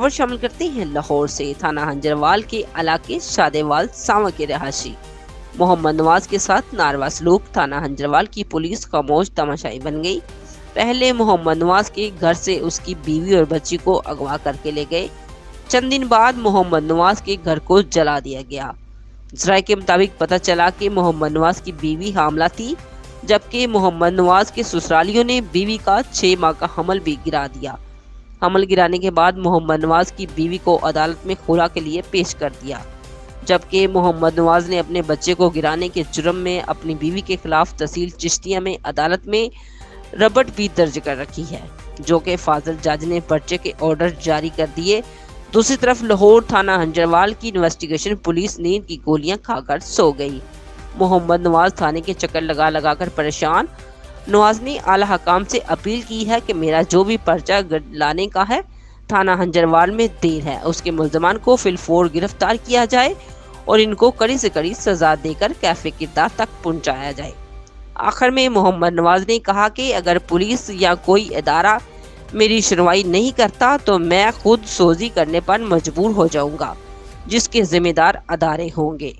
खबर शामिल करते हैं लाहौर से। थाना हंजरवाल के इलाके शादेवाल सांवा के रहायशी मोहम्मद नवाज के साथ नारवा सलूक। थाना हंजरवाल की पुलिस खामोश तमाशाई बन गई। पहले मोहम्मद नवाज के घर से उसकी बीवी और बच्ची को अगवा करके ले गए। चंद दिन बाद मोहम्मद नवाज के घर को जला दिया गया। जराये के मुताबिक पता चला कि मोहम्मद नवाज की बीवी हामला थी, जबकि मोहम्मद नवाज के ससुरालियों ने बीवी का 6 माह का हमल भी गिरा दिया। हमल गिराने के बाद मोहम्मद नवाज की बीवी को अदालत में खुला के लिए पेश कर दिया, जबकि मोहम्मद नवाज ने अपने बच्चे को गिराने के जुर्म में अपनी बीवी के खिलाफ तहसील चिश्तिया में अदालत में रबट भी दर्ज कर रखी है, जो कि फाजिल जज ने पर्चे के ऑर्डर जारी कर दिए। दूसरी तरफ लाहौर थाना हंजरवाल की इन्वेस्टिगेशन पुलिस नींद की गोलियां खाकर सो गई। मोहम्मद नवाज थाने के चक्कर लगा लगा कर परेशान। नवाज ने आला हकाम से अपील की है कि मेरा जो भी पर्चा लाने का है थाना हंजरवाल में देर है, उसके मुल्ज़मान को फिलफोर गिरफ्तार किया जाए और इनको कड़ी से कड़ी सजा देकर कैफे किरदार तक पहुंचाया जाए। आखिर में मोहम्मद नवाज ने कहा कि अगर पुलिस या कोई इदारा मेरी सुनवाई नहीं करता तो मैं खुद सोजी करने पर मजबूर हो जाऊंगा, जिसके जिम्मेदार अदारे होंगे।